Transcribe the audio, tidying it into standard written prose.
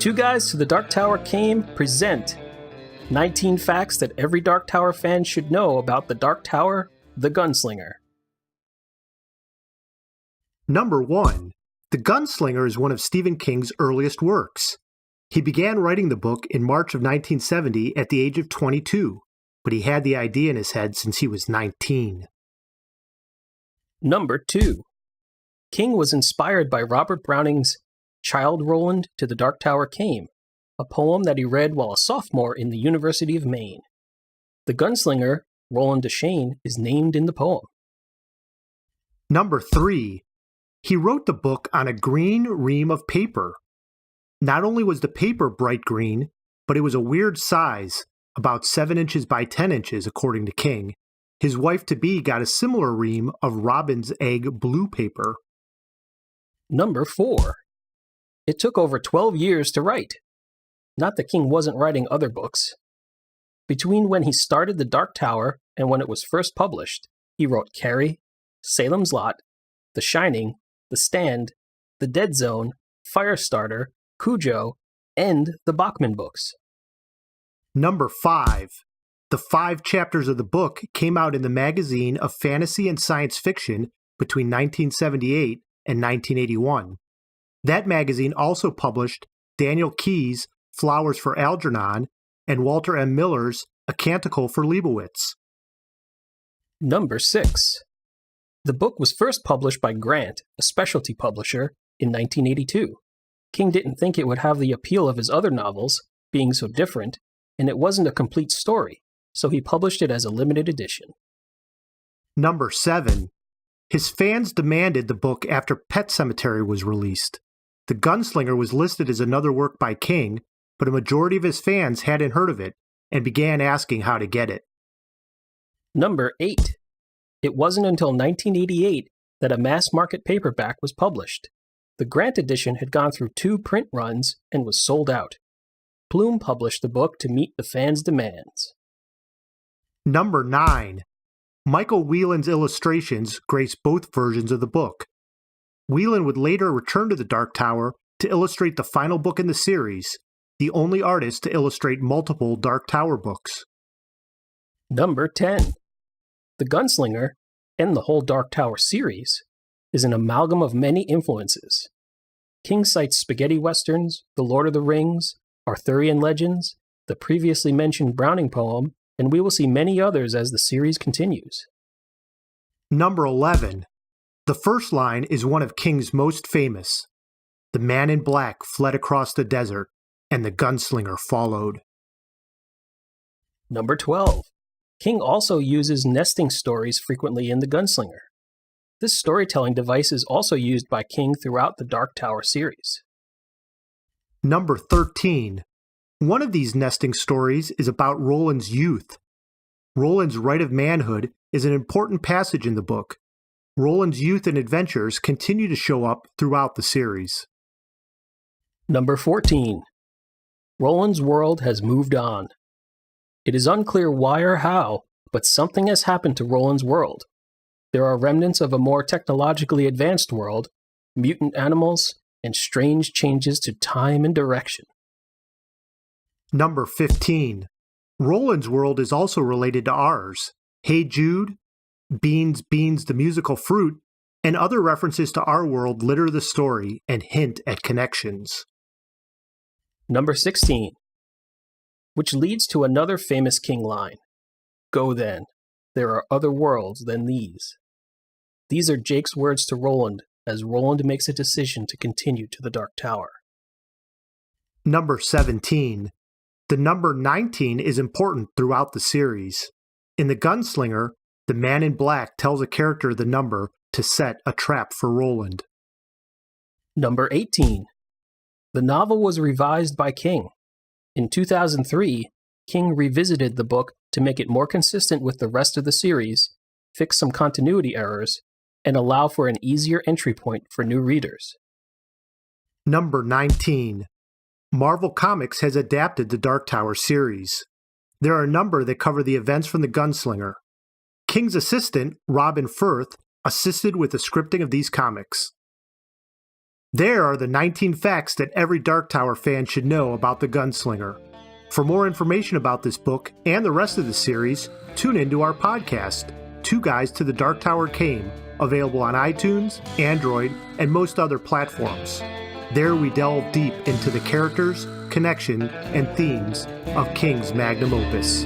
Two Guys to the Dark Tower Came present 19 facts that every Dark Tower fan should know about the Dark Tower, the Gunslinger. Number 1. The Gunslinger is one of Stephen King's earliest works. He began writing the book in March of 1970 at the age of 22, but he had the idea in his head since he was 19. Number 2. King was inspired by Robert Browning's Childe Roland to the Dark Tower Came, a poem that he read while a sophomore in the University of Maine. The Gunslinger, Roland Deschain, is named in the poem. Number 3. He wrote the book on a green ream of paper. Not only was the paper bright green, but it was a weird size, about 7 inches by 10 inches, according to King. His wife-to-be got a similar ream of robin's egg blue paper. Number 4. It took over 12 years to write. Not that King wasn't writing other books. Between when he started The Dark Tower and when it was first published, he wrote Carrie, Salem's Lot, The Shining, The Stand, The Dead Zone, Firestarter, Cujo, and the Bachman books. Number 5. The 5 chapters of the book came out in the magazine of fantasy and science fiction between 1978 and 1981. That magazine also published Daniel Keyes' Flowers for Algernon and Walter M. Miller's A Canticle for Leibowitz. Number 6. The book was first published by Grant, a specialty publisher, in 1982. King didn't think it would have the appeal of his other novels, being so different, and it wasn't a complete story, so he published it as a limited edition. Number 7. His fans demanded the book after Pet Sematary was released. The Gunslinger was listed as another work by King, but a majority of his fans hadn't heard of it and began asking how to get it. Number 8. It wasn't until 1988 that a mass-market paperback was published. The Grant edition had gone through 2 print runs and was sold out. Plume published the book to meet the fans' demands. Number 9. Michael Whelan's illustrations grace both versions of the book. Whelan would later return to the Dark Tower to illustrate the final book in the series, the only artist to illustrate multiple Dark Tower books. Number 10. The Gunslinger, and the whole Dark Tower series, is an amalgam of many influences. King cites spaghetti westerns, The Lord of the Rings, Arthurian legends, the previously mentioned Browning poem, and we will see many others as the series continues. Number 11. The first line is one of King's most famous. The man in black fled across the desert, and the gunslinger followed. Number 12. King also uses nesting stories frequently in The Gunslinger. This storytelling device is also used by King throughout the Dark Tower series. Number 13. One of these nesting stories is about Roland's youth. Roland's rite of manhood is an important passage in the book. Roland's youth and adventures continue to show up throughout the series. Number 14. Roland's world has moved on. It is unclear why or how, but something has happened to Roland's world. There are remnants of a more technologically advanced world, mutant animals, and strange changes to time and direction. Number 15. Roland's world is also related to ours. Hey Jude, Beans, Beans the musical fruit, and other references to our world litter the story and hint at connections. Number 16. Which leads to another famous King line. Go then, there are other worlds than these. These are Jake's words to Roland as Roland makes a decision to continue to the Dark Tower. Number 17. The number 19 is important throughout the series. In The Gunslinger, the man in black tells a character the number to set a trap for Roland. Number 18. The novel was revised by King. In 2003, King revisited the book to make it more consistent with the rest of the series, fix some continuity errors, and allow for an easier entry point for new readers. Number 19. Marvel Comics has adapted the Dark Tower series. There are a number that cover the events from The Gunslinger. King's assistant, Robin Firth, assisted with the scripting of these comics. There are the 19 facts that every Dark Tower fan should know about the Gunslinger. For more information about this book and the rest of the series, tune into our podcast, Two Guys to the Dark Tower Came, available on iTunes, Android, and most other platforms. There we delve deep into the characters, connection, and themes of King's magnum opus.